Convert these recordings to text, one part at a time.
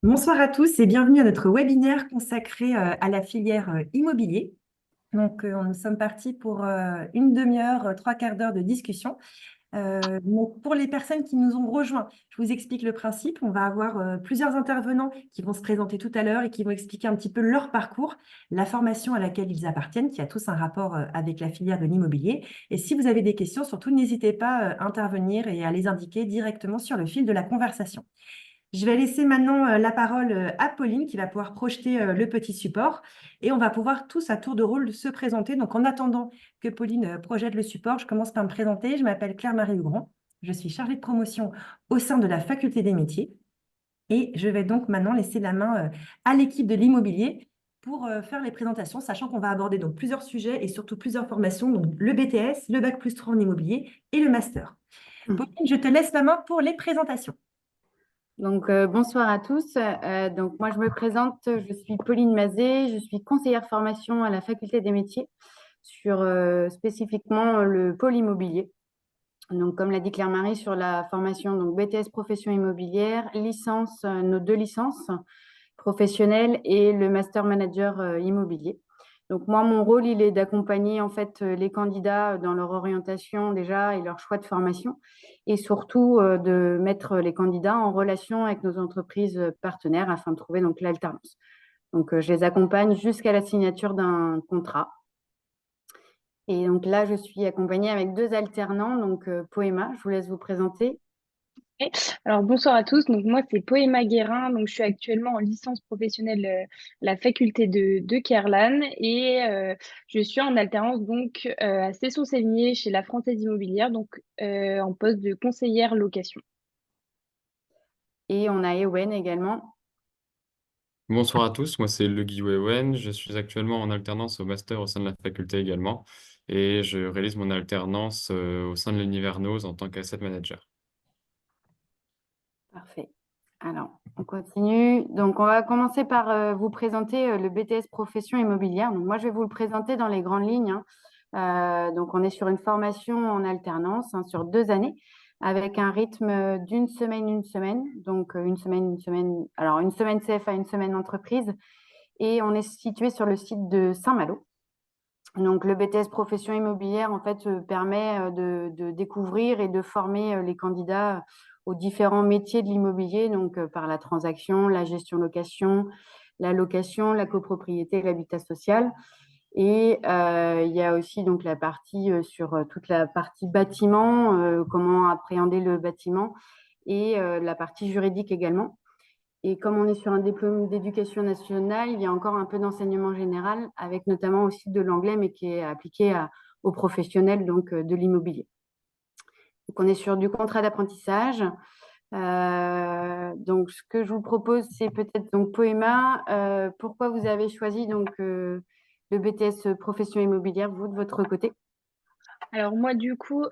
Bonsoir à tous et bienvenue à notre webinaire consacré à la filière immobilier. Nous sommes partis pour une demi-heure, trois quarts d'heure de discussion. Donc, pour les personnes qui nous ont rejoints, je vous explique le principe. On va avoir plusieurs intervenants qui vont se présenter tout à l'heure et qui vont expliquer un petit peu leur parcours, la formation à laquelle ils appartiennent, qui a tous un rapport avec la filière de l'immobilier. Et si vous avez des questions, surtout n'hésitez pas à intervenir et à les indiquer directement sur le fil de la conversation. Je vais laisser maintenant la parole à Pauline qui va pouvoir projeter le petit support et on va pouvoir tous à tour de rôle se présenter. Donc en attendant que Pauline projette le support, je commence par me présenter. Je m'appelle Claire-Marie Hugrand. Je suis chargée de promotion au sein de la Faculté des métiers et je vais donc maintenant laisser la main à l'équipe de l'immobilier pour faire les présentations, sachant qu'on va aborder donc plusieurs sujets et surtout plusieurs formations, donc le BTS, le Bac+3 en immobilier et le master. Pauline, je te laisse la main pour les présentations. Bonsoir à tous. Moi, je me présente, je suis Pauline Mazet, je suis conseillère formation à la Faculté des métiers sur spécifiquement le pôle immobilier. Donc, comme l'a dit Claire-Marie, sur la formation donc BTS profession immobilière, licence, nos deux licences professionnelles et le master manager immobilier. Donc moi, mon rôle, il est d'accompagner en fait les candidats dans leur orientation déjà et leur choix de formation et surtout de mettre les candidats en relation avec nos entreprises partenaires afin de trouver donc l'alternance. Donc je les accompagne jusqu'à la signature d'un contrat. Et donc là, je suis accompagnée avec deux alternants, donc Poema, je vous laisse vous présenter. Ouais. Alors bonsoir à tous, donc moi c'est Poéma Guérin, donc je suis actuellement en licence professionnelle à la faculté de Kerlan et je suis en alternance donc à Cesson-Sévigné chez la Française Immobilière, donc en poste de conseillère location. Et on a Ewen également. Bonsoir à tous, moi c'est Le Ewen, je suis actuellement en alternance au master au sein de la faculté également et je réalise mon alternance au sein de l'univers NOS en tant qu'asset manager. Parfait. Alors, on continue. Donc, on va commencer par vous présenter le BTS profession immobilière. Donc, moi, je vais vous le présenter dans les grandes lignes, hein. Donc, on est sur une formation en alternance, hein, sur 2 années, avec un rythme d'une semaine, une semaine. Donc, une semaine, une semaine. Alors, une semaine CFA, une semaine entreprise. Et on est situé sur le site de Saint-Malo. Donc, le BTS profession immobilière, en fait, permet de découvrir et de former les candidats aux différents métiers de l'immobilier, donc par la transaction, la gestion-location, la location, la copropriété, l'habitat social. Et il y a aussi donc la partie sur toute la partie bâtiment, comment appréhender le bâtiment, et la partie juridique également. Et comme on est sur un diplôme d'éducation nationale, il y a encore un peu d'enseignement général, avec notamment aussi de l'anglais, mais qui est appliqué aux professionnels donc, de l'immobilier. Donc, on est sur du contrat d'apprentissage. Donc, ce que je vous propose, c'est peut-être donc Poema, pourquoi vous avez choisi donc le BTS profession immobilière, vous, de votre côté? Alors moi du coup,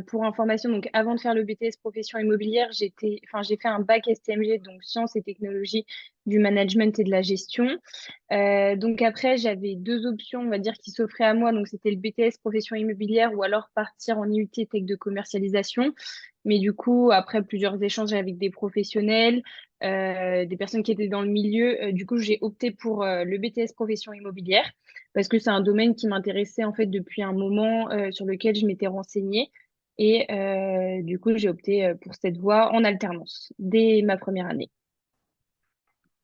pour information, donc avant de faire le BTS profession immobilière, j'ai fait un bac STMG, donc sciences et technologies du management et de la gestion. Donc après, j'avais deux options, on va dire, qui s'offraient à moi. Donc c'était le BTS profession immobilière ou alors partir en IUT Tech de commercialisation. Mais du coup, après plusieurs échanges avec des professionnels, des personnes qui étaient dans le milieu, du coup, j'ai opté pour le BTS profession immobilière parce que c'est un domaine qui m'intéressait en fait depuis un moment, sur lequel je m'étais renseignée. Et du coup, j'ai opté pour cette voie en alternance dès ma première année.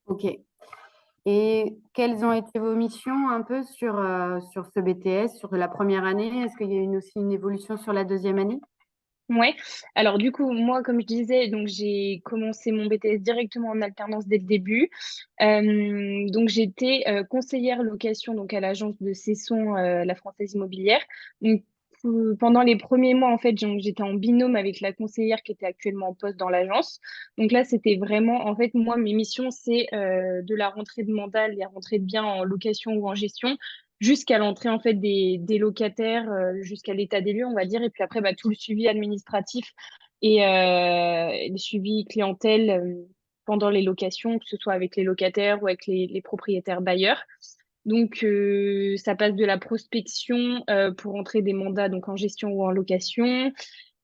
Ok. Et quelles ont été vos missions un peu sur ce BTS, sur la première année? Est-ce qu'il y a eu aussi une évolution sur la deuxième année? Ouais. Alors du coup, moi, comme je disais, donc j'ai commencé mon BTS directement en alternance dès le début. Donc j'étais conseillère location donc à l'agence de Cesson, la Française Immobilière. Donc pendant les premiers mois, en fait, j'étais en binôme avec la conseillère qui était actuellement en poste dans l'agence. Donc là, c'était vraiment, en fait, moi, mes missions, c'est de la rentrée de mandat, les rentrées de biens en location ou en gestion, jusqu'à l'entrée en fait des locataires, jusqu'à l'état des lieux, on va dire, et puis après bah, tout le suivi administratif et le suivi clientèle pendant les locations, que ce soit avec les locataires ou avec les propriétaires bailleurs. Donc ça passe de la prospection pour entrer des mandats donc en gestion ou en location,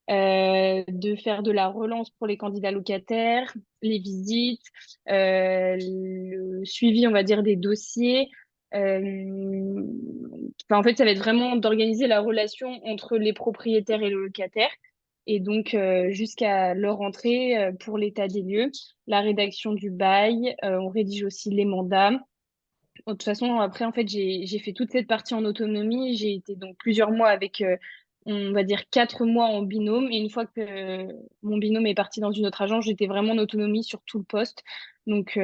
de faire de la relance pour les candidats locataires, les visites, le suivi, on va dire, des dossiers. En fait, ça va être vraiment d'organiser la relation entre les propriétaires et le locataire. Et donc, jusqu'à leur entrée pour l'état des lieux, la rédaction du bail, on rédige aussi les mandats. De toute façon, après, en fait, j'ai fait toute cette partie en autonomie. J'ai été donc plusieurs mois avec, on va dire, 4 mois en binôme. Et une fois que mon binôme est parti dans une autre agence, j'étais vraiment en autonomie sur tout le poste. Donc,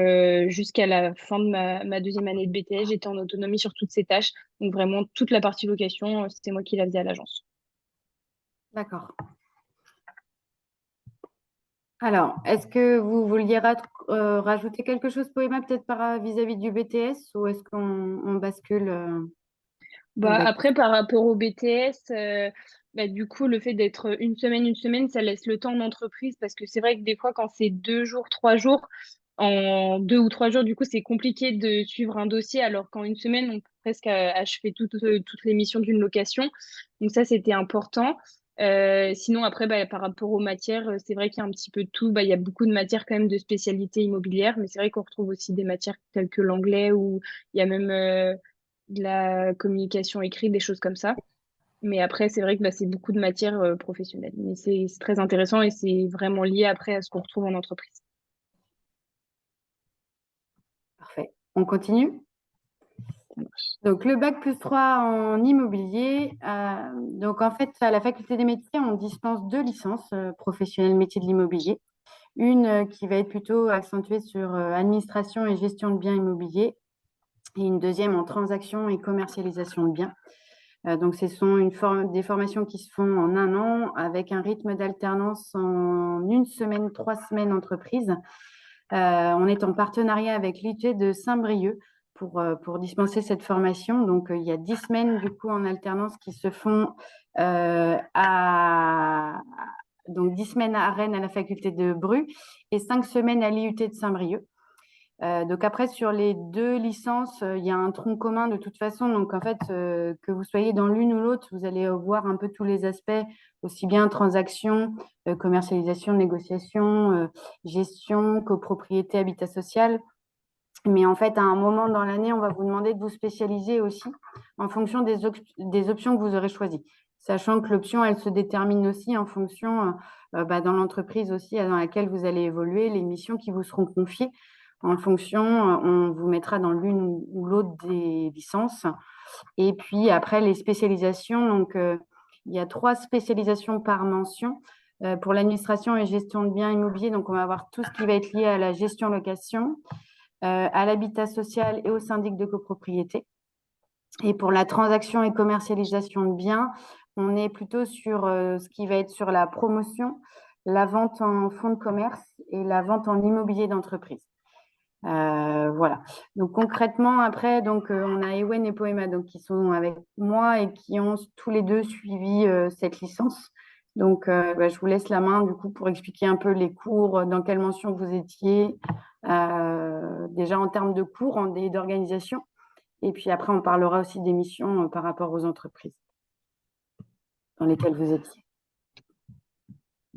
jusqu'à la fin de ma deuxième année de BTS, j'étais en autonomie sur toutes ces tâches. Donc, vraiment, toute la partie location, c'était moi qui la faisais à l'agence. D'accord. Alors, est-ce que vous vouliez rajouter quelque chose, Poëma, peut-être vis-à-vis du BTS, ou est-ce qu'on bascule dans le Bah, bac? après, par rapport au BTS, bah, du coup, le fait d'être une semaine, ça laisse le temps d'entreprise parce que c'est vrai que des fois, quand c'est 2 jours, 3 jours, en 2 ou 3 jours, du coup, c'est compliqué de suivre un dossier alors qu'en une semaine, on peut presque achever toutes les missions d'une location. Donc ça, c'était important. Sinon, après, bah, par rapport aux matières, c'est vrai qu'il y a un petit peu de tout. Bah, il y a beaucoup de matières quand même de spécialité immobilière, mais c'est vrai qu'on retrouve aussi des matières telles que l'anglais ou il y a même de la communication écrite, des choses comme ça. Mais après, c'est vrai que bah, c'est beaucoup de matière professionnelle. Mais c'est très intéressant et c'est vraiment lié après à ce qu'on retrouve en entreprise. Parfait. On continue? Donc, le bac +3 en immobilier. Donc, en fait, à la faculté des métiers, on dispense 2 licences professionnelles métiers de l'immobilier. Une qui va être plutôt accentuée sur administration et gestion de biens immobiliers, et une deuxième en transaction et commercialisation de biens. Donc, ce sont des formations qui se font en 1 an avec un rythme d'alternance en 1 semaine, 3 semaines entreprise. On est en partenariat avec l'IT de Saint-Brieuc pour dispenser cette formation. Donc, il y a 10 semaines du coup en alternance qui se font donc 10 semaines à Rennes à la faculté de Bru et 5 semaines à l'IUT de Saint-Brieuc. Donc après, sur les 2 licences, il y a un tronc commun de toute façon. Donc en fait, que vous soyez dans l'une ou l'autre, vous allez voir un peu tous les aspects, aussi bien transaction, commercialisation, négociation, gestion, copropriété, habitat social. Mais en fait, à un moment dans l'année, on va vous demander de vous spécialiser aussi en fonction des options que vous aurez choisies. Sachant que l'option, elle se détermine aussi en fonction, dans l'entreprise aussi dans laquelle vous allez évoluer, les missions qui vous seront confiées. En fonction, on vous mettra dans l'une ou l'autre des licences. Et puis après, les spécialisations. Donc, il y a 3 spécialisations par mention. Pour l'administration et gestion de biens immobiliers, donc on va avoir tout ce qui va être lié à la gestion-location, à l'habitat social et au syndic de copropriété. Et pour la transaction et commercialisation de biens, on est plutôt sur ce qui va être sur la promotion, la vente en fonds de commerce et la vente en immobilier d'entreprise. Voilà. Donc concrètement, après, on a Ewen et Poëma qui sont avec moi et qui ont tous les deux suivi cette licence. Donc, je vous laisse la main du coup pour expliquer un peu les cours, dans quelle mention vous étiez, déjà en termes de cours et d'organisation. Et puis après, on parlera aussi des missions par rapport aux entreprises dans lesquelles vous étiez.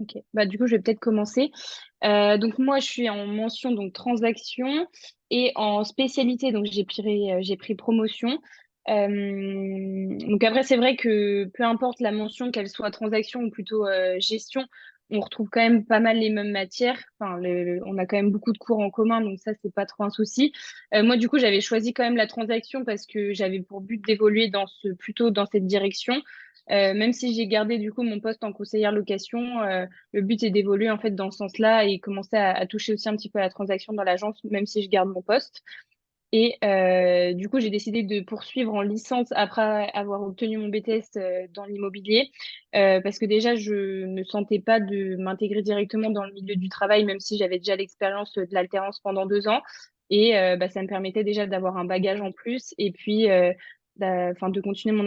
Ok, bah, du coup, je vais peut-être commencer. Donc, moi, je suis en mention donc transaction et en spécialité, donc j'ai pris promotion. Donc, après, c'est vrai que peu importe la mention, qu'elle soit transaction ou plutôt gestion, on retrouve quand même pas mal les mêmes matières. Enfin, on a quand même beaucoup de cours en commun, donc ça, c'est pas trop un souci. Moi, du coup, j'avais choisi quand même la transaction parce que j'avais pour but d'évoluer plutôt dans cette direction. Même si j'ai gardé du coup mon poste en conseillère location, le but est d'évoluer en fait dans ce sens-là et commencer à toucher aussi un petit peu à la transaction dans l'agence, même si je garde mon poste. Et du coup, j'ai décidé de poursuivre en licence après avoir obtenu mon BTS dans l'immobilier, parce que déjà, je ne sentais pas de m'intégrer directement dans le milieu du travail, même si j'avais déjà l'expérience de l'alternance pendant 2 ans. Et ça me permettait déjà d'avoir un bagage en plus, et puis de continuer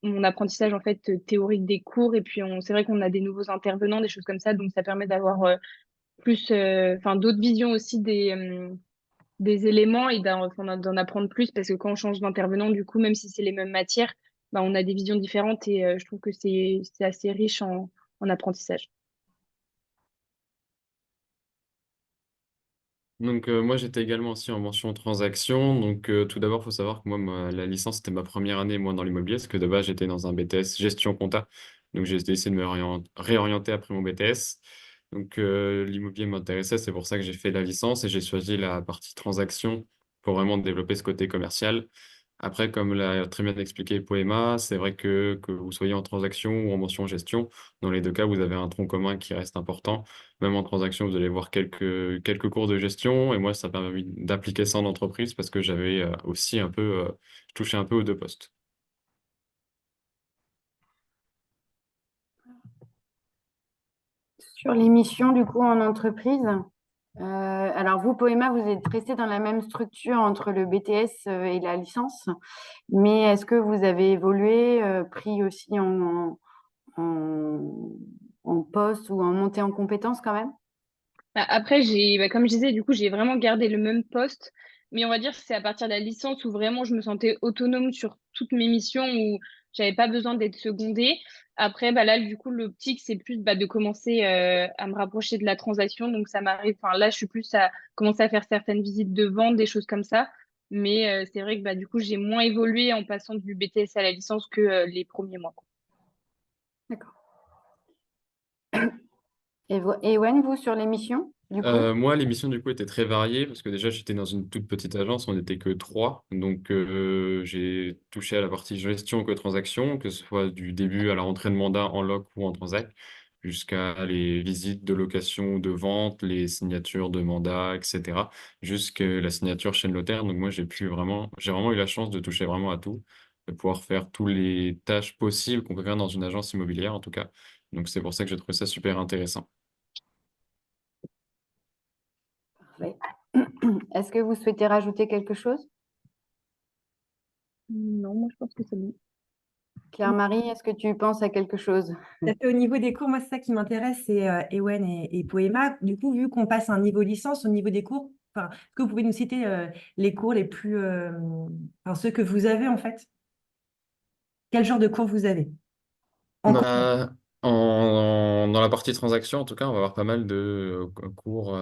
mon apprentissage en fait théorique des cours. Et puis, c'est vrai qu'on a des nouveaux intervenants, des choses comme ça, donc ça permet d'avoir d'autres visions aussi des éléments et d'en apprendre plus parce que quand on change d'intervenant, du coup, même si c'est les mêmes matières, bah, on a des visions différentes et je trouve que c'est assez riche en apprentissage. Donc moi j'étais également aussi en mention transaction. Donc tout d'abord il faut savoir que la licence c'était ma première année moi dans l'immobilier parce que de base j'étais dans un BTS gestion compta. Donc j'ai essayé de me réorienter après mon BTS. Donc l'immobilier m'intéressait, c'est pour ça que j'ai fait la licence et j'ai choisi la partie transaction pour vraiment développer ce côté commercial. Après, comme l'a très bien expliqué Poema, c'est vrai que vous soyez en transaction ou en mention gestion, dans les deux cas, vous avez un tronc commun qui reste important. Même en transaction, vous allez voir quelques cours de gestion. Et moi, ça m'a permis d'appliquer ça en entreprise parce que j'avais aussi un peu touché un peu aux deux postes. Sur les missions, du coup, en entreprise, alors vous, Poema, vous êtes resté dans la même structure entre le BTS et la licence, mais est-ce que vous avez évolué, pris aussi en, en poste ou en montée en compétences quand même? Après, comme je disais, du coup, j'ai vraiment gardé le même poste, mais on va dire que c'est à partir de la licence où vraiment je me sentais autonome sur toutes mes missions, où j'avais pas besoin d'être secondée. Après, là, du coup, l'optique, c'est plus de commencer à me rapprocher de la transaction. Donc, ça m'arrive, enfin, là, je suis plus à commencer à faire certaines visites de vente, des choses comme ça. Mais c'est vrai que du coup, j'ai moins évolué en passant du BTS à la licence que les premiers mois, quoi. D'accord. Et Ewen, vous, sur les missions, du coup? Moi, les missions du coup étaient très variées parce que déjà j'étais dans une toute petite agence, on n'était que trois, donc j'ai touché à la partie gestion que transaction, que ce soit du début à la rentrée de mandat en loc ou en transac, jusqu'à les visites de location ou de vente, les signatures de mandat, etc., jusqu'à la signature chez le notaire. Donc moi j'ai vraiment eu la chance de toucher vraiment à tout, de pouvoir faire toutes les tâches possibles qu'on peut faire dans une agence immobilière en tout cas. Donc c'est pour ça que j'ai trouvé ça super intéressant. Parfait. Est-ce que vous souhaitez rajouter quelque chose? Non, moi, je pense que c'est bon. Claire-Marie, est-ce que tu penses à quelque chose? Au niveau des cours, moi, c'est ça qui m'intéresse, c'est Ewen et Poema. Du coup, vu qu'on passe à un niveau licence, au niveau des cours, enfin, est-ce que vous pouvez nous citer les cours les plus, enfin, ceux que vous avez en fait? Quel genre de cours vous avez? En cours. Bah, dans la partie transaction, en tout cas, on va avoir pas mal de cours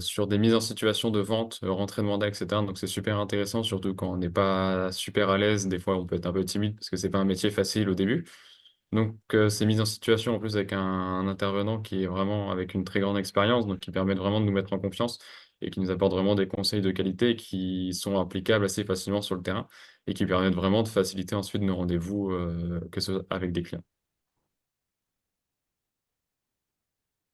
sur des mises en situation de vente, rentrée de mandat, etc. Donc c'est super intéressant, surtout quand on n'est pas super à l'aise. Des fois, on peut être un peu timide parce que c'est pas un métier facile au début. Donc c'est mises en situation en plus avec un intervenant qui est vraiment avec une très grande expérience, donc qui permet vraiment de nous mettre en confiance et qui nous apporte vraiment des conseils de qualité qui sont applicables assez facilement sur le terrain et qui permettent vraiment de faciliter ensuite nos rendez-vous que ce soit avec des clients.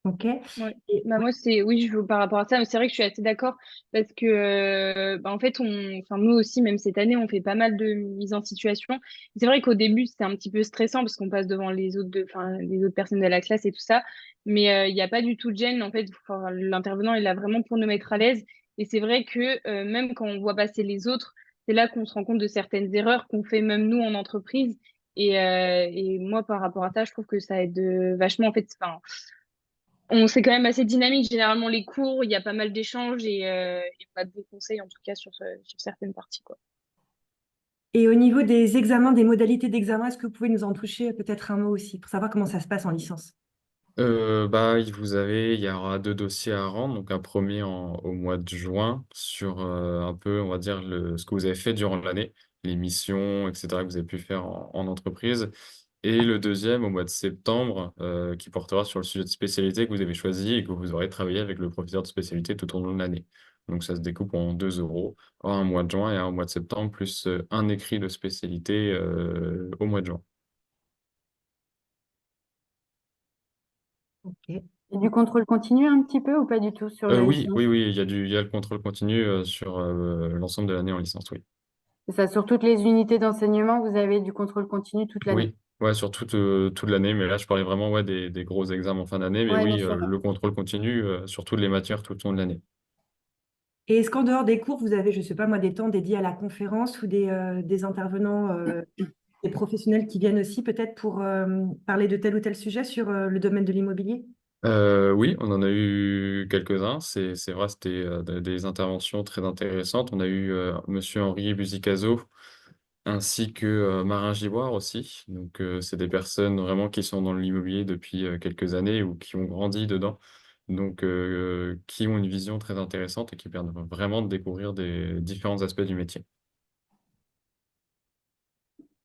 Ok. Ouais. Et- Moi, oui, par rapport à ça, mais c'est vrai que je suis assez d'accord parce que, en fait, enfin, nous aussi, même cette année, on fait pas mal de mises en situation. C'est vrai qu'au début, c'était un petit peu stressant parce qu'on passe devant enfin, les autres personnes de la classe et tout ça, mais il n'y a pas du tout de gêne. En fait, enfin, l'intervenant est là vraiment pour nous mettre à l'aise. Et c'est vrai que même quand on voit passer les autres, c'est là qu'on se rend compte de certaines erreurs qu'on fait même nous en entreprise. Et moi, par rapport à ça, je trouve que ça aide vachement. En fait, enfin, c'est quand même assez dynamique, généralement, les cours, il y a pas mal d'échanges et pas de bons conseils, en tout cas, sur certaines parties, quoi. Et au niveau des examens, des modalités d'examen, est-ce que vous pouvez nous en toucher peut-être un mot aussi pour savoir comment ça se passe en licence? Il y aura deux dossiers à rendre. Donc, un premier au mois de juin sur un peu, on va dire, ce que vous avez fait durant l'année, les missions, etc., que vous avez pu faire en entreprise. Et le deuxième au mois de septembre, qui portera sur le sujet de spécialité que vous avez choisi et que vous aurez travaillé avec le professeur de spécialité tout au long de l'année. Donc, ça se découpe en 2 euros, un mois de juin et un au mois de septembre, plus un écrit de spécialité au mois de juin. Ok. Et du contrôle continu un petit peu ou pas du tout sur la Oui, licence? oui, oui, il y a le contrôle continu sur l'ensemble de l'année en licence, oui. C'est ça, sur toutes les unités d'enseignement, vous avez du contrôle continu toute l'année. Oui, ouais, sur toute l'année, mais là, je parlais vraiment ouais, des gros examens en fin d'année, mais Oui, bien oui, sûr. le contrôle continu sur toutes les matières tout au long de l'année. Et est-ce qu'en dehors des cours, vous avez, je ne sais pas moi, des temps dédiés à la conférence ou des intervenants, des professionnels qui viennent aussi peut-être pour parler de tel ou tel sujet sur le domaine de l'immobilier? Oui, on en a eu quelques-uns, c'est vrai, c'était des interventions très intéressantes. On a eu Monsieur Henri Buzicazo, ainsi que Marin Giboire aussi. Donc, c'est des personnes vraiment qui sont dans l'immobilier depuis quelques années ou qui ont grandi dedans. Donc, qui ont une vision très intéressante et qui permettent vraiment de découvrir des différents aspects du métier.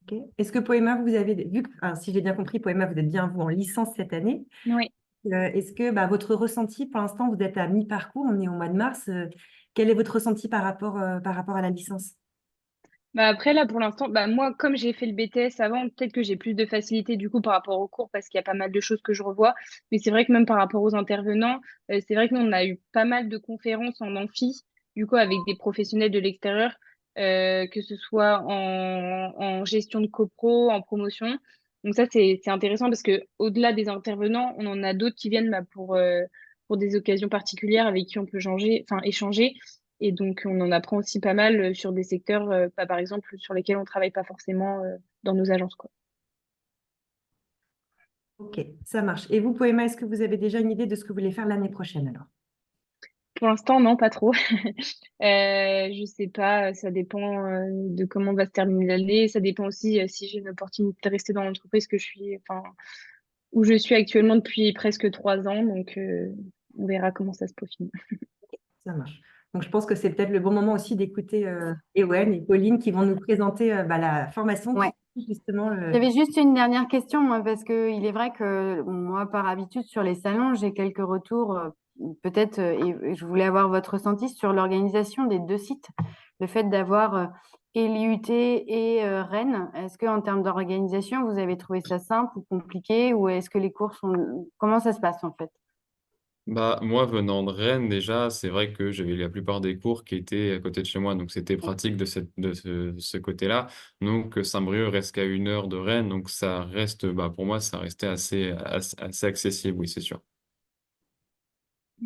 Ok. Est-ce que Poema, vous avez vu que, enfin, si j'ai bien compris, Poema, vous êtes bien vous en licence cette année. Oui. Est-ce que votre ressenti, pour l'instant, vous êtes à mi-parcours, on est au mois de mars. Quel est votre ressenti par rapport à la licence? Bah après, là, pour l'instant, bah moi, comme j'ai fait le BTS avant, peut-être que j'ai plus de facilité du coup par rapport aux cours parce qu'il y a pas mal de choses que je revois. Mais c'est vrai que même par rapport aux intervenants, c'est vrai que nous, on a eu pas mal de conférences en amphi, du coup, avec des professionnels de l'extérieur, que ce soit en gestion de copro, en promotion. Donc ça, c'est intéressant parce que au-delà des intervenants, on en a d'autres qui viennent bah, pour des occasions particulières avec qui on peut échanger. Et donc, on en apprend aussi pas mal sur des secteurs, bah, par exemple, sur lesquels on travaille pas forcément dans nos agences, quoi. Ok, ça marche. Et vous, Poema, est-ce que vous avez déjà une idée de ce que vous voulez faire l'année prochaine alors? Pour l'instant, non, pas trop. Je sais pas, ça dépend de comment va se terminer l'année. Ça dépend aussi si j'ai une opportunité de rester dans l'entreprise enfin, où je suis actuellement depuis presque 3 ans. Donc, on verra comment ça se peaufine. Ça marche. Donc, je pense que c'est peut-être le bon moment aussi d'écouter Ewen et Pauline qui vont nous présenter la formation Ouais. qui justement J'avais juste une dernière question, moi, parce qu'il est vrai que moi, par habitude, sur les salons, j'ai quelques retours, peut-être, et je voulais avoir votre ressenti sur l'organisation des deux sites. Le fait d'avoir et l'IUT et Rennes, est-ce qu'en termes d'organisation, vous avez trouvé ça simple ou compliqué, ou est-ce que les cours sont... Comment ça se passe en fait? Bah, moi, venant de Rennes, déjà, c'est vrai que j'avais la plupart des cours qui étaient à côté de chez moi, donc c'était pratique de ce côté-là. Donc, Saint-Brieuc reste qu'à 1 heure de Rennes, donc ça reste, bah, pour moi, ça restait assez accessible, oui, c'est sûr.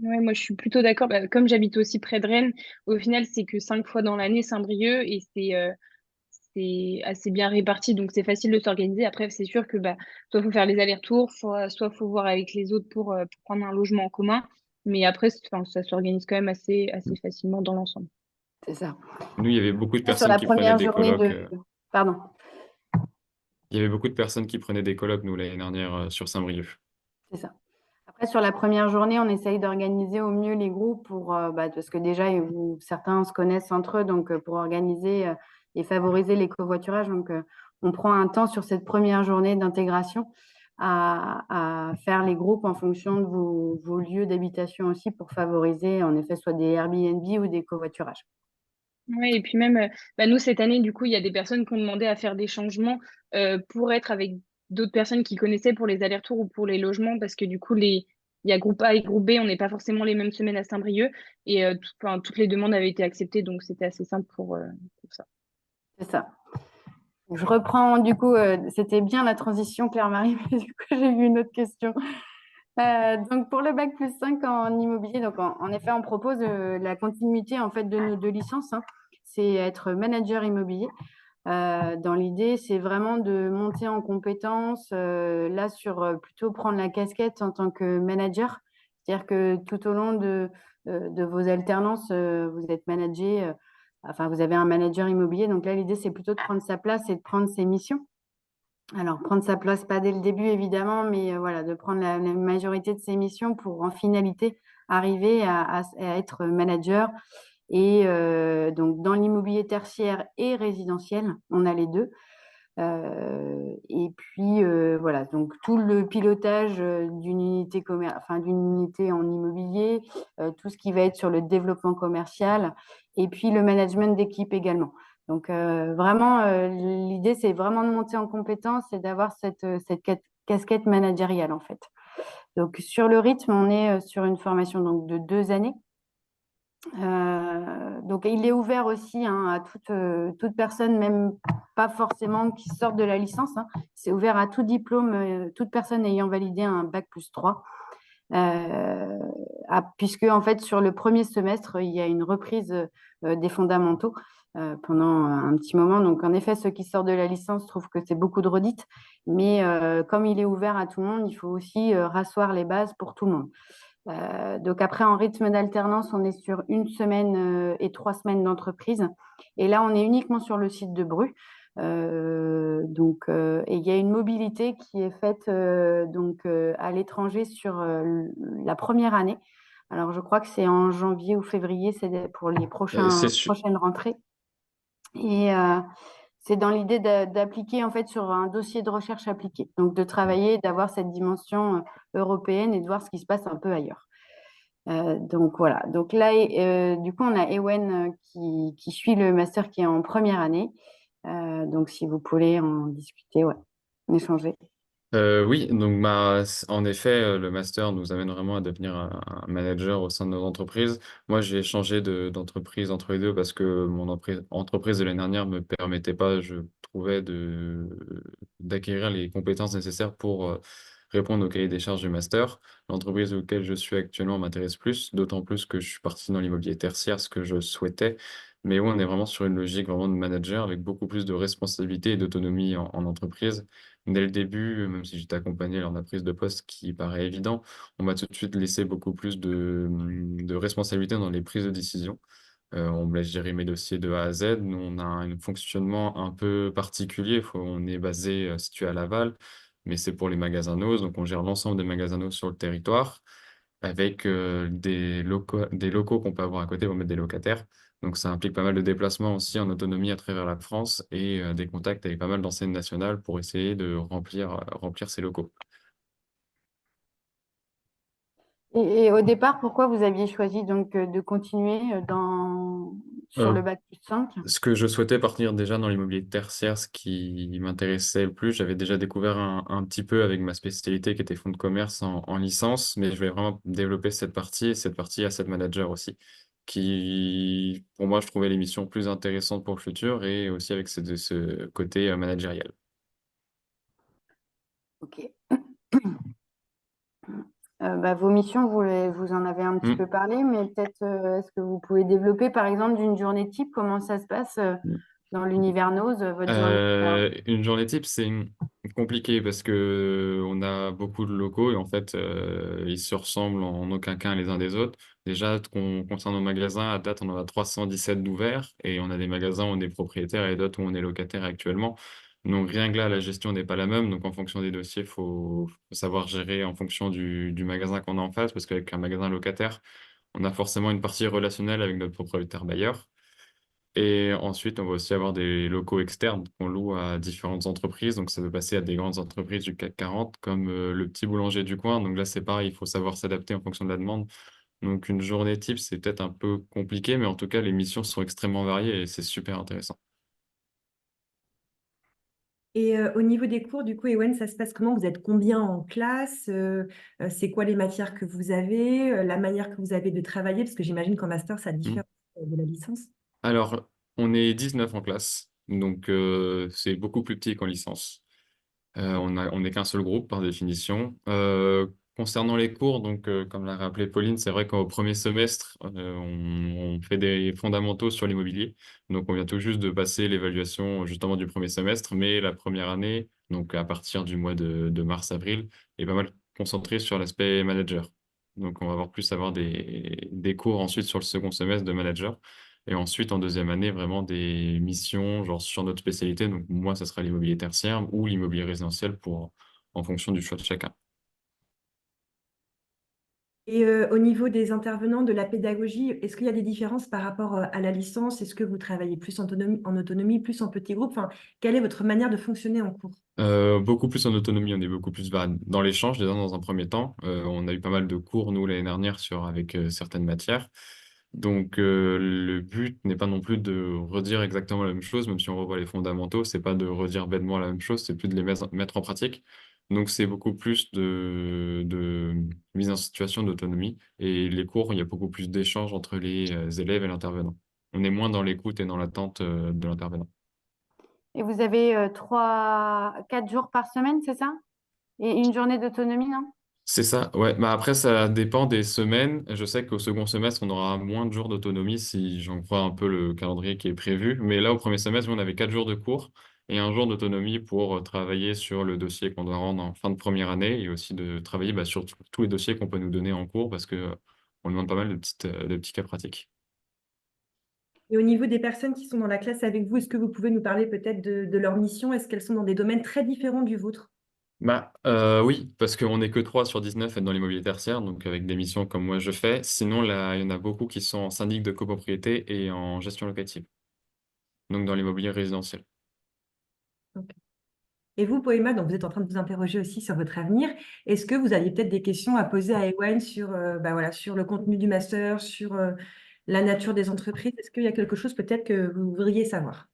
Ouais, moi, je suis plutôt d'accord. Bah, comme j'habite aussi près de Rennes, au final, c'est que 5 fois dans l'année, Saint-Brieuc, et c'est assez bien réparti, donc c'est facile de s'organiser. Après, c'est sûr que bah, soit faut faire les allers-retours, soit faut voir avec les autres pour prendre un logement en commun. Mais après, enfin, ça s'organise quand même assez facilement dans l'ensemble. C'est ça. Nous, il y avait beaucoup de Sur personnes la qui prenaient première des journée colocs. de... Pardon. Il y avait beaucoup de personnes qui prenaient des colocs, nous, l'année dernière, sur Saint-Brieuc. C'est ça. Après, sur la première journée, on essaye d'organiser au mieux les groupes parce que déjà, certains se connaissent entre eux, donc pour organiser et favoriser les covoiturages. Donc, on prend un temps sur cette première journée d'intégration à faire les groupes en fonction de vos lieux d'habitation aussi pour favoriser, en effet, soit des Airbnb ou des covoiturages. Ouais, et puis même, bah, nous, cette année, du coup, il y a des personnes qui ont demandé à faire des changements pour être avec d'autres personnes qui connaissaient pour les allers-retours ou pour les logements, parce que du coup, il y a groupe A et groupe B, on n'est pas forcément les mêmes semaines à Saint-Brieuc, et enfin, toutes les demandes avaient été acceptées, donc c'était assez simple pour ça. C'est ça. Je reprends, du coup, c'était bien la transition, Claire-Marie, mais du coup, j'ai eu une autre question. Donc pour le bac+5 en immobilier, donc en effet, on propose la continuité en fait de nos deux licences, hein. C'est être manager immobilier. Dans l'idée, c'est vraiment de monter en compétences, là sur plutôt prendre la casquette en tant que manager. C'est-à-dire que tout au long de vos alternances, vous êtes managé, enfin vous avez un manager immobilier. Donc là, l'idée, c'est plutôt de prendre sa place et de prendre ses missions. Alors, prendre sa place, pas dès le début, évidemment, mais voilà, de prendre la majorité de ses missions pour, en finalité, arriver à être manager. Et donc, dans l'immobilier tertiaire et résidentiel, on a les deux. Et puis, voilà, donc tout le pilotage d'une unité d'une unité en immobilier, tout ce qui va être sur le développement commercial, et puis le management d'équipe également. Donc, vraiment, l'idée, c'est vraiment de monter en compétence et d'avoir cette casquette managériale, en fait. Donc, sur le rythme, on est sur une formation donc, de 2 années. Donc, il est ouvert aussi à toute personne, même pas forcément qui sorte de la licence, hein. C'est ouvert à tout diplôme, toute personne ayant validé un bac+3. Puisque, en fait, sur le premier semestre, il y a une reprise des fondamentaux pendant un petit moment. Donc, en effet, ceux qui sortent de la licence trouvent que c'est beaucoup de redites. Mais comme il est ouvert à tout le monde, il faut aussi rasseoir les bases pour tout le monde. Donc après, en rythme d'alternance, on est sur 1 semaine et 3 semaines d'entreprise. Et là, on est uniquement sur le site de Bru. Et il y a une mobilité qui est faite à l'étranger sur la première année. Alors, je crois que c'est en janvier ou février, c'est pour les C'est sûr. prochaines rentrées. Et c'est dans l'idée d'appliquer en fait sur un dossier de recherche appliqué. Donc, de travailler, d'avoir cette dimension européenne et de voir ce qui se passe un peu ailleurs. Donc voilà. Donc là, du coup, on a Ewen qui suit le master qui est en première année. Donc si vous voulez en discuter, ouais, en échanger. Oui, donc bah, en effet, le master nous amène vraiment à devenir un manager au sein de nos entreprises. Moi, j'ai changé d'entreprise entre les deux parce que mon entreprise de l'année dernière me permettait pas, je trouvais, d'acquérir les compétences nécessaires pour répondre au cahier des charges du master. L'entreprise auquel je suis actuellement m'intéresse plus, d'autant plus que je suis parti dans l'immobilier tertiaire, ce que je souhaitais. Mais oui, on est vraiment sur une logique vraiment de manager avec beaucoup plus de responsabilité et d'autonomie en entreprise. Dès le début, même si j'étais accompagné lors de la prise de poste qui paraît évident, on m'a tout de suite laissé beaucoup plus de responsabilité dans les prises de décision. On me laisse gérer mes dossiers de A à Z. Nous, on a un fonctionnement un peu particulier. On est basé, situé à Laval, mais c'est pour les magasins NOS. Donc, on gère l'ensemble des magasins NOS sur le territoire avec des locaux qu'on peut avoir à côté pour mettre des locataires. Donc, ça implique pas mal de déplacements aussi en autonomie à travers la France et des contacts avec pas mal d'enseignes nationales pour essayer de remplir ces locaux. Et au départ, pourquoi vous aviez choisi donc de continuer sur Euh, le bac plus 5? Ce que je souhaitais partir déjà dans l'immobilier tertiaire, ce qui m'intéressait le plus, j'avais déjà découvert un petit peu avec ma spécialité qui était fonds de commerce en licence, mais je voulais vraiment développer cette partie et cette partie asset manager aussi, qui, pour moi, je trouvais l'émission plus intéressante pour le futur et aussi avec ce côté managérial. Ok. Vos missions, vous en avez un petit peu parlé, mais peut-être est-ce que vous pouvez développer par exemple d'une journée type, comment ça se passe Mm. dans l'univers NOS, votre journée? Alors, Une journée type, c'est compliqué parce que on a beaucoup de locaux et en fait, ils se ressemblent en aucun cas les uns des autres. Déjà, concernant nos magasins, à date, on en a 317 d'ouverts et on a des magasins où on est propriétaire et d'autres où on est locataire actuellement. Donc, rien que là, la gestion n'est pas la même. Donc, en fonction des dossiers, faut savoir gérer en fonction du magasin qu'on a en face parce qu'avec un magasin locataire, on a forcément une partie relationnelle avec notre propriétaire bailleur. Et ensuite, on va aussi avoir des locaux externes qu'on loue à différentes entreprises. Donc, ça peut passer à des grandes entreprises du CAC 40, comme le petit boulanger du coin. Donc là, c'est pareil, il faut savoir s'adapter en fonction de la demande. Donc, une journée type, c'est peut-être un peu compliqué, mais en tout cas, les missions sont extrêmement variées et c'est super intéressant. Et au niveau des cours, du coup, Ewen, ça se passe comment? Vous êtes combien en classe? C'est quoi les matières que vous avez? La manière que vous avez de travailler? Parce que j'imagine qu'en master, ça Hmm. diffère de la licence. Alors, on est 19 en classe, donc c'est beaucoup plus petit qu'en licence. On n'est qu'un seul groupe par définition. Concernant les cours, donc, comme l'a rappelé Pauline, c'est vrai qu'au premier semestre, on fait des fondamentaux sur l'immobilier. Donc, on vient tout juste de passer l'évaluation justement du premier semestre, mais la première année, donc à partir du mois de mars-avril, est pas mal concentrée sur l'aspect manager. Donc, on va avoir des cours ensuite sur le second semestre de manager. Et ensuite, en deuxième année, vraiment des missions, genre sur notre spécialité. Donc, moi, ça sera l'immobilier tertiaire ou l'immobilier résidentiel en fonction du choix de chacun. Et au niveau des intervenants, de la pédagogie, est-ce qu'il y a des différences par rapport à la licence? Est-ce que vous travaillez plus en autonomie, plus en petit groupe? Enfin, quelle est votre manière de fonctionner en cours? Beaucoup plus en autonomie, on est beaucoup plus dans l'échange, déjà dans un premier temps. On a eu pas mal de cours, nous, l'année dernière, avec certaines matières. Donc, le but n'est pas non plus de redire exactement la même chose, même si on revoit les fondamentaux, c'est pas de redire bêtement la même chose, c'est plus de les mettre en pratique. Donc, c'est beaucoup plus de mise en situation d'autonomie. Et les cours, il y a beaucoup plus d'échanges entre les élèves et l'intervenant. On est moins dans l'écoute et dans l'attente de l'intervenant. et vous avez 4 jours par semaine, c'est ça? Et une journée d'autonomie, non? C'est ça, ouais. Bah après, ça dépend des semaines. Je sais qu'au second semestre, on aura moins de jours d'autonomie si j'en crois un peu le calendrier qui est prévu. Mais là, au premier semestre, on avait 4 jours de cours et un jour d'autonomie pour travailler sur le dossier qu'on doit rendre en fin de première année et aussi de travailler sur tous les dossiers qu'on peut nous donner en cours parce que on demande pas mal de petits cas pratiques. Et au niveau des personnes qui sont dans la classe avec vous, est-ce que vous pouvez nous parler peut-être de leur mission? Est-ce qu'elles sont dans des domaines très différents du vôtre? Oui, parce qu'on n'est que 3 sur 19 à être dans l'immobilier tertiaire, donc avec des missions comme moi je fais. Sinon, là, il y en a beaucoup qui sont en syndic de copropriété et en gestion locative, donc dans l'immobilier résidentiel. Ok. Et vous, Poema, donc vous êtes en train de vous interroger aussi sur votre avenir. Est-ce que vous aviez peut-être des questions à poser à Ewen sur, bah voilà, sur le contenu du master, sur la nature des entreprises? Est-ce qu'il y a quelque chose peut-être que vous voudriez savoir?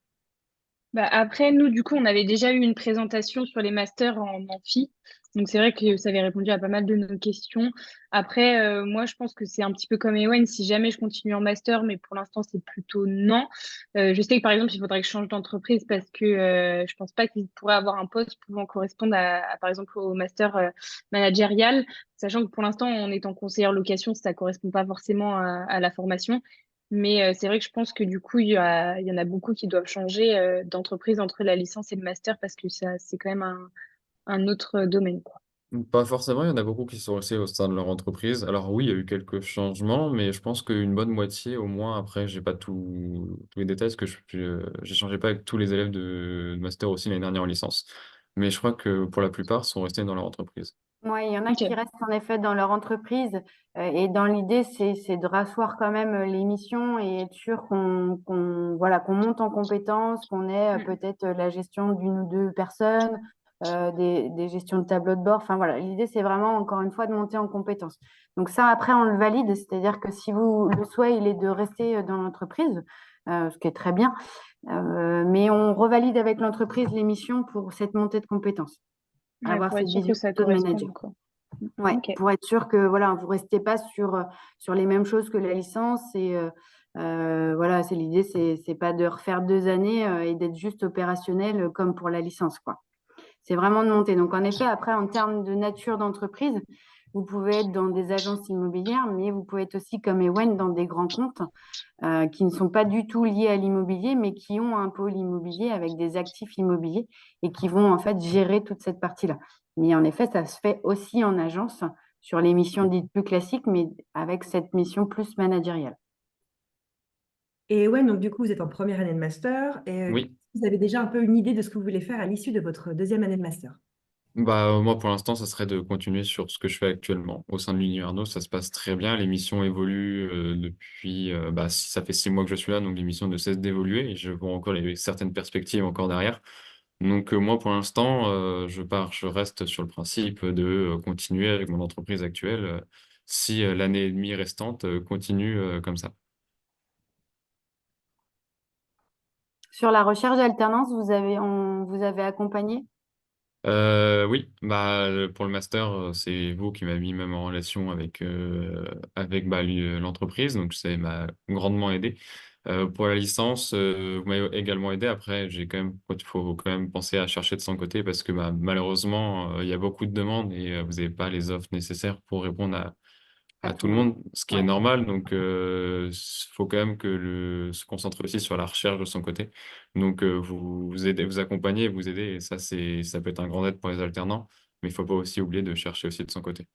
Bah, après, nous, du coup, on avait déjà eu une présentation sur les masters en amphi. Donc, c'est vrai que ça avait répondu à pas mal de nos questions. Après, moi, je pense que c'est un petit peu comme Ewen, si jamais je continue en master, mais pour l'instant, c'est plutôt non. Je sais que, par exemple, il faudrait que je change d'entreprise parce que je pense pas qu'il pourrait avoir un poste pouvant correspondre par exemple, au master managérial, sachant que pour l'instant, on est en conseillère location, ça correspond pas forcément à la formation. Mais c'est vrai que je pense que du coup, il y en a beaucoup qui doivent changer d'entreprise entre la licence et le master parce que ça, c'est quand même un autre domaine, quoi. Pas forcément, il y en a beaucoup qui sont restés au sein de leur entreprise. Alors oui, il y a eu quelques changements, mais je pense qu'une bonne moitié, au moins, après, j'ai pas tous les détails, parce que j'ai changé pas avec tous les élèves de master aussi l'année dernière en licence. Mais je crois que pour la plupart, sont restés dans leur entreprise. Ouais, il y en a qui Ok. restent en effet dans leur entreprise et dans l'idée, c'est de rasseoir quand même les missions et être sûr voilà, qu'on monte en compétences, qu'on ait Mm. peut-être la gestion d'une ou deux personnes, des gestions de tableau de bord. Enfin voilà, l'idée, c'est vraiment encore une fois de monter en compétences. Donc ça, après, on le valide, c'est-à-dire que si le souhait, il est de rester dans l'entreprise, ce qui est très bien, mais on revalide avec l'entreprise les missions pour cette montée de compétences, Ouais, avoir pour être cette sûr que vision ça plutôt de manager. corresponde, quoi. Ouais, Ok. pour être sûr que voilà, vous restez pas sur les mêmes choses que la licence. Et voilà, c'est l'idée, c'est pas de refaire 2 années et d'être juste opérationnel comme pour la licence, quoi. C'est vraiment de monter. Donc en effet, après, en termes de nature d'entreprise, vous pouvez être dans des agences immobilières, mais vous pouvez être aussi comme Ewen dans des grands comptes qui ne sont pas du tout liés à l'immobilier, mais qui ont un pôle immobilier avec des actifs immobiliers et qui vont en fait gérer toute cette partie-là. Mais en effet, ça se fait aussi en agence sur les missions dites plus classiques, mais avec cette mission plus managériale. Et ouais, donc du coup, vous êtes en première année de master et Oui. vous avez déjà un peu une idée de ce que vous voulez faire à l'issue de votre deuxième année de master. Moi, pour l'instant, ça serait de continuer sur ce que je fais actuellement. Au sein de l'Université Arnaud, ça se passe très bien. Les missions évoluent depuis, ça fait 6 mois que je suis là, donc les missions ne cessent d'évoluer et je vois encore certaines perspectives encore derrière. Donc, moi, pour l'instant, je reste sur le principe de continuer avec mon entreprise actuelle si l'année et demie restante continue comme ça. Sur la recherche d'alternance, on vous avez accompagné? Oui, pour le master, c'est vous qui m'avez mis même en relation avec l'entreprise, donc ça m'a grandement aidé. Pour la licence, vous m'avez également aidé. Après, il faut quand même penser à chercher de son côté parce que malheureusement, il y a beaucoup de demandes et vous n'avez pas les offres nécessaires pour répondre À à tout tout le le monde. monde, ce qui est Ouais. normal. Donc, faut quand même se concentrer aussi sur la recherche de son côté. Donc, vous aidez, vous accompagnez, vous aidez, et ça peut être un grand aide pour les alternants, mais il faut pas aussi oublier de chercher aussi de son côté.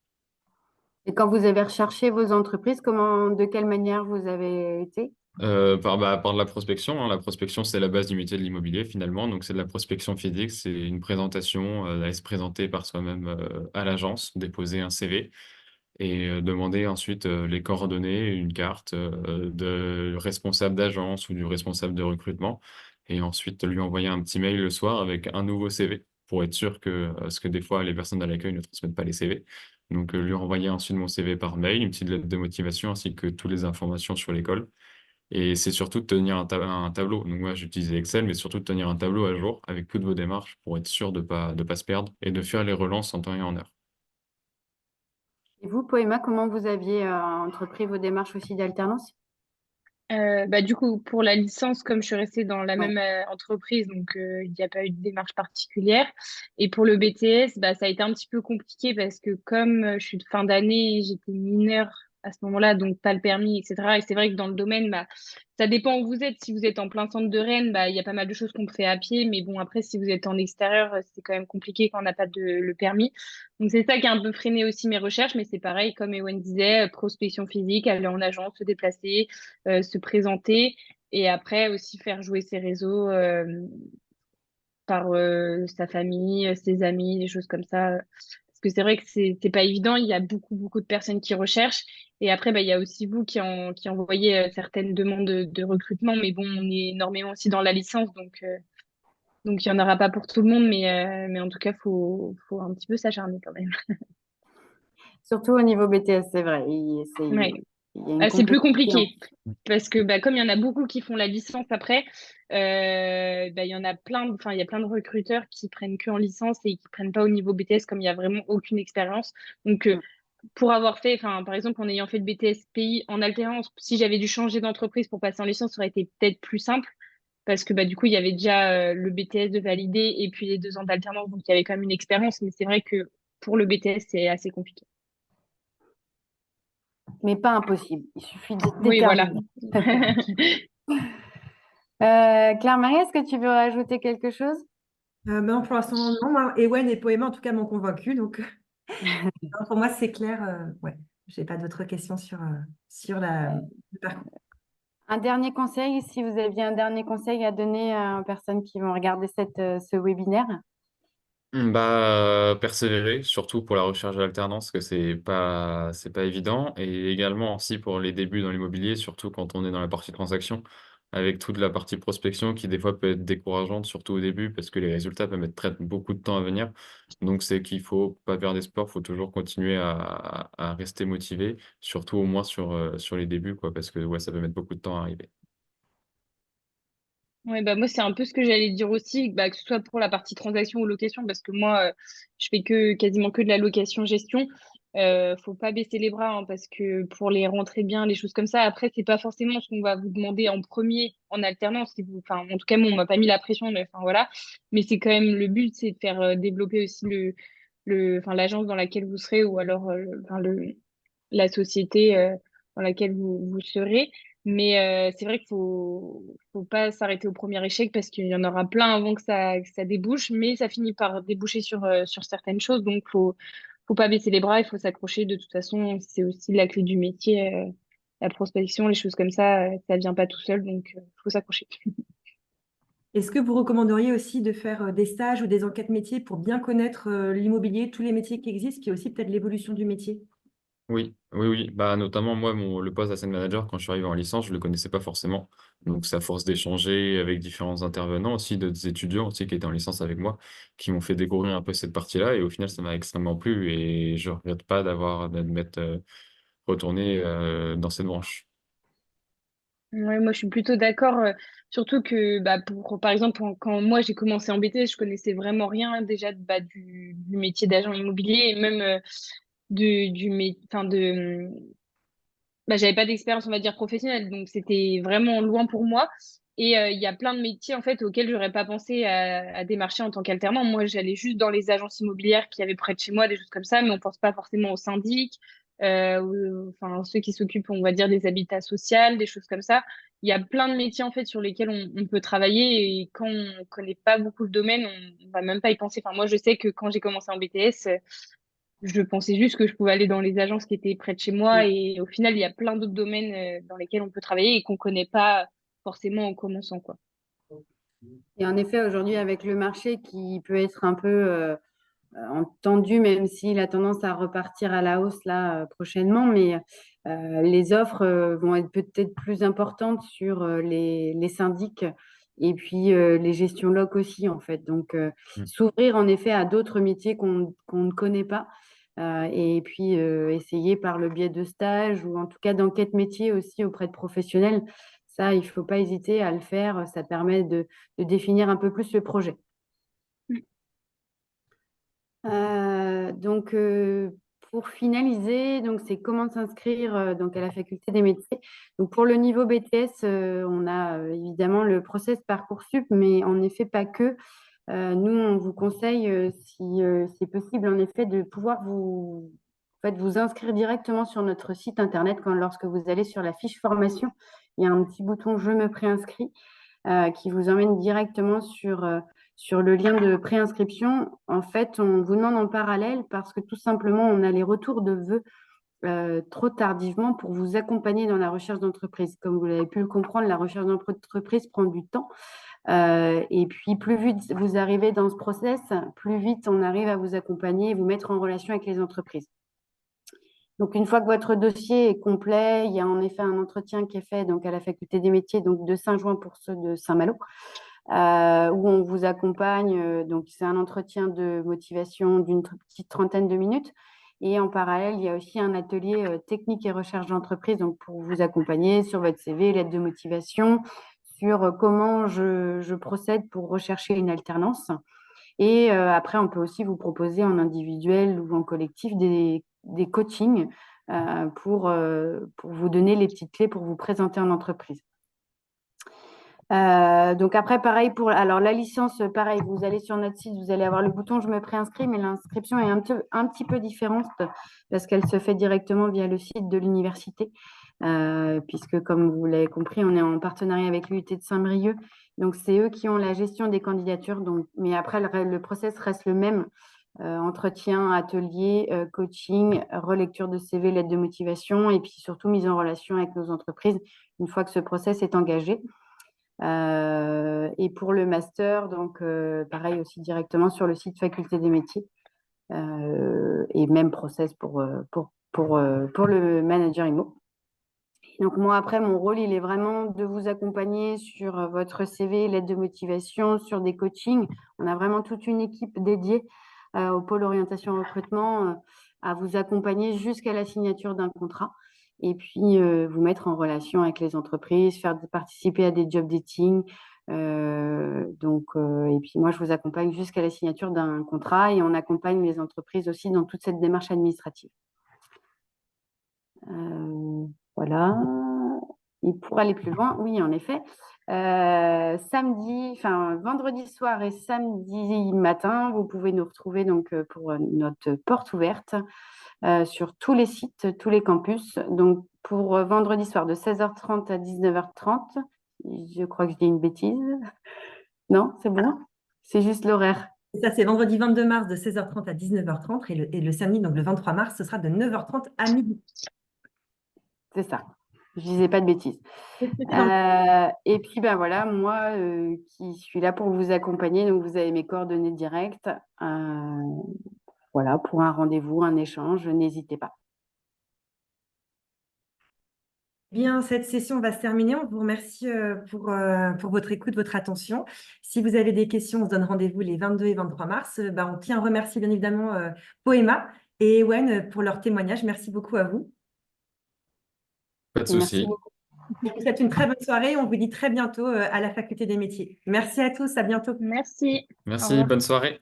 Et quand vous avez recherché vos entreprises, de quelle manière vous avez été? Par de la prospection, hein. La prospection, c'est la base du métier de l'immobilier finalement. Donc, c'est de la prospection physique, c'est une présentation, aller se présenter par soi-même à l'agence, déposer un CV et demander ensuite les coordonnées, une carte de responsable d'agence ou du responsable de recrutement, et ensuite lui envoyer un petit mail le soir avec un nouveau CV pour être sûr parce que des fois les personnes à l'accueil ne transmettent pas les CV. Donc lui renvoyer ensuite mon CV par mail, une petite lettre de motivation ainsi que toutes les informations sur l'école. Et c'est surtout de tenir un tableau. Donc moi j'utilisais Excel, mais surtout de tenir un tableau à jour avec toutes vos démarches pour être sûr de pas se perdre et de faire les relances en temps et en heure. Et vous, Poema, comment vous aviez entrepris vos démarches aussi d'alternance? Du coup, pour la licence, comme je suis restée dans la Ouais. même entreprise, donc il n'y a pas eu de démarche particulière. Et pour le BTS, ça a été un petit peu compliqué parce que comme je suis de fin d'année, j'étais mineure à ce moment-là, donc pas le permis, etc. Et c'est vrai que dans le domaine, ça dépend où vous êtes. Si vous êtes en plein centre de Rennes, il y a pas mal de choses qu'on fait à pied. Mais bon, après, si vous êtes en extérieur, c'est quand même compliqué quand on n'a pas le permis. Donc c'est ça qui a un peu freiné aussi mes recherches. Mais c'est pareil, comme Ewen disait, prospection physique, aller en agence, se déplacer se présenter. Et après aussi faire jouer ses réseaux par sa famille, ses amis, des choses comme ça. Parce que c'est vrai que c'est pas évident. Il y a beaucoup de personnes qui recherchent. Et après, bah, il y a aussi vous qui envoyez certaines demandes de recrutement. Mais bon, on est énormément aussi dans la licence. Donc il n'y en aura pas pour tout le monde. Mais en tout cas, faut un petit peu s'acharner quand même. Surtout au niveau BTS, c'est vrai. Ouais. Il y a une C'est plus compétition. compliqué parce que bah, comme il y en a beaucoup qui font la licence après, bah, il y en a enfin, il y a plein de recruteurs qui prennent que en licence et qui prennent pas au niveau BTS comme il y a vraiment aucune expérience. Donc, pour avoir fait, enfin, par exemple, en ayant fait le BTS pays en alternance, si j'avais dû changer d'entreprise pour passer en licence, ça aurait été peut-être plus simple parce que bah, du coup, il y avait déjà le BTS de valider et puis les 2 ans d'alternance, donc il y avait quand même une expérience. Mais c'est vrai que pour le BTS, c'est assez compliqué. Mais pas impossible. Il suffit d'être Oui, voilà. déterminé. Claire-Marie, est-ce que tu veux rajouter quelque chose? Non, pour l'instant, non. Ewen et Poema, en tout cas, m'ont convaincu. Donc, non, pour moi, c'est clair. Ouais, j'ai pas d'autres questions sur le parcours. Un dernier conseil, si vous aviez un dernier conseil à donner aux personnes qui vont regarder ce webinaire? Bah, persévérer, surtout pour la recherche d'alternance, que c'est pas évident. Et également aussi pour les débuts dans l'immobilier, surtout quand on est dans la partie transaction, avec toute la partie prospection qui des fois peut être décourageante, surtout au début, parce que les résultats peuvent mettre beaucoup de temps à venir. Donc c'est qu'il faut pas perdre espoir, faut toujours continuer à rester motivé, surtout au moins sur les débuts, quoi, parce que ouais, ça peut mettre beaucoup de temps à arriver. Ouais, bah moi, c'est un peu ce que j'allais dire aussi, bah, que ce soit pour la partie transaction ou location, parce que moi, je fais quasiment que de la location-gestion. Faut pas baisser les bras, hein, parce que pour les rentrer bien, les choses comme ça, après, c'est pas forcément ce qu'on va vous demander en premier en alternance. Enfin, en tout cas, moi, on m'a pas mis la pression, mais enfin, voilà. Mais c'est quand même le but, c'est de faire développer aussi enfin, l'agence dans laquelle vous serez ou alors enfin, la société dans laquelle vous serez. Mais c'est vrai qu'il faut pas s'arrêter au premier échec parce qu'il y en aura plein avant que ça débouche, mais ça finit par déboucher sur certaines choses. Donc, faut pas baisser les bras, il faut s'accrocher. De toute façon, c'est aussi la clé du métier. La prospection, les choses comme ça vient pas tout seul, donc faut s'accrocher. Est-ce que vous recommanderiez aussi de faire des stages ou des enquêtes métiers pour bien connaître l'immobilier, tous les métiers qui existent, puis aussi peut-être l'évolution du métier? Oui, oui, oui. Bah, notamment, moi, le poste d'asset manager, quand je suis arrivé en licence, je le connaissais pas forcément. Donc, c'est à force d'échanger avec différents intervenants aussi, d'autres étudiants aussi qui étaient en licence avec moi, qui m'ont fait découvrir un peu cette partie-là. Et au final, ça m'a extrêmement plu et je regrette pas de m'être retourné dans cette branche. Ouais, moi, je suis plutôt d'accord. Surtout que, bah, par exemple, quand moi j'ai commencé en BTS, je connaissais vraiment rien déjà bah, du métier d'agent immobilier et même enfin, bah, j'avais pas d'expérience, on va dire, professionnelle. Donc, c'était vraiment loin pour moi. Et il y a plein de métiers, en fait, auxquels j'aurais pas pensé à démarcher en tant qu'alternant. Moi, j'allais juste dans les agences immobilières qui avaient près de chez moi, des choses comme ça, mais on pense pas forcément aux syndics, enfin, ceux qui s'occupent, on va dire, des habitats sociaux, des choses comme ça. Il y a plein de métiers, en fait, sur lesquels on peut travailler. Et quand on connaît pas beaucoup le domaine, on va même pas y penser. Enfin, moi, je sais que quand j'ai commencé en BTS, je pensais juste que je pouvais aller dans les agences qui étaient près de chez moi et au final, il y a plein d'autres domaines dans lesquels on peut travailler et qu'on connaît pas forcément en commençant, quoi. Et en effet, aujourd'hui, avec le marché qui peut être un peu tendu, même s'il a tendance à repartir à la hausse là prochainement, mais les offres vont être peut-être plus importantes sur les syndics et puis les gestions loc aussi, en fait. Donc, Mm. s'ouvrir en effet à d'autres métiers qu'on ne connaît pas. Et puis essayer par le biais de stages ou en tout cas d'enquête métier aussi auprès de professionnels. Ça, il ne faut pas hésiter à le faire. Ça permet de définir un peu plus le projet. Donc, pour finaliser, donc c'est comment s'inscrire donc à la faculté des métiers. Donc, pour le niveau BTS, on a évidemment le process Parcoursup, mais en effet pas que. Nous, on vous conseille, si c'est possible, en effet, de pouvoir en fait, vous inscrire directement sur notre site internet lorsque vous allez sur la fiche formation. Il y a un petit bouton Je me préinscris qui vous emmène directement sur le lien de préinscription. En fait, on vous demande en parallèle parce que tout simplement, on a les retours de vœux trop tardivement pour vous accompagner dans la recherche d'entreprise. Comme vous l'avez pu le comprendre, la recherche d'entreprise prend du temps. Et puis, plus vite vous arrivez dans ce process, plus vite on arrive à vous accompagner et vous mettre en relation avec les entreprises. Donc, une fois que votre dossier est complet, il y a en effet un entretien qui est fait donc, à la Faculté des métiers donc de Saint-Jouin pour ceux de Saint-Malo, où on vous accompagne. Donc, c'est un entretien de motivation d'une petite trentaine de minutes. Et en parallèle, il y a aussi un atelier technique et recherche d'entreprise donc pour vous accompagner sur votre CV, lettre de motivation, sur comment je procède pour rechercher une alternance. Et après, on peut aussi vous proposer en individuel ou en collectif des coachings pour vous donner les petites clés pour vous présenter en entreprise. Donc après, pareil alors la licence, pareil, vous allez sur notre site, vous allez avoir le bouton « Je me préinscris », mais l'inscription est un petit peu différente parce qu'elle se fait directement via le site de l'université, puisque comme vous l'avez compris, on est en partenariat avec l'UT de Saint-Brieuc. Donc c'est eux qui ont la gestion des candidatures. Donc, mais après, le process reste le même. Entretien, atelier, coaching, relecture de CV, lettre de motivation et puis surtout mise en relation avec nos entreprises une fois que ce process est engagé. Et pour le master, donc pareil aussi directement sur le site Faculté des métiers et même process pour le manager IMO. Donc moi après mon rôle il est vraiment de vous accompagner sur votre CV, lettre de motivation, sur des coachings. On a vraiment toute une équipe dédiée au pôle orientation recrutement à vous accompagner jusqu'à la signature d'un contrat. Et puis vous mettre en relation avec les entreprises, faire participer à des job dating. Et puis moi, je vous accompagne jusqu'à la signature d'un contrat et on accompagne les entreprises aussi dans toute cette démarche administrative. Voilà. Et pour aller plus loin, oui, en effet, vendredi soir et samedi matin, vous pouvez nous retrouver donc pour notre porte ouverte sur tous les sites, tous les campus. Donc pour vendredi soir de 16h30 à 19h30, je crois que je dis une bêtise. Non, c'est bon? C'est juste l'horaire. Ça, c'est vendredi 22 mars de 16h30 à 19h30 et le samedi, donc le 23 mars, ce sera de 9h30 à midi. C'est ça. Je disais pas de bêtises. Et puis, ben voilà, moi qui suis là pour vous accompagner, donc vous avez mes coordonnées directes. Voilà, pour un rendez-vous, un échange, n'hésitez pas. Bien, cette session va se terminer. On vous remercie pour votre écoute, votre attention. Si vous avez des questions, on se donne rendez-vous les 22 et 23 mars. On tient à remercier bien évidemment Poema et Ewen pour leur témoignage. Merci beaucoup à vous. Pas de Merci souci. beaucoup. Je vous souhaite une très bonne soirée. On vous dit très bientôt à la Faculté des métiers. Merci à tous. À bientôt. Merci. Au Merci, revoir. bonne soirée.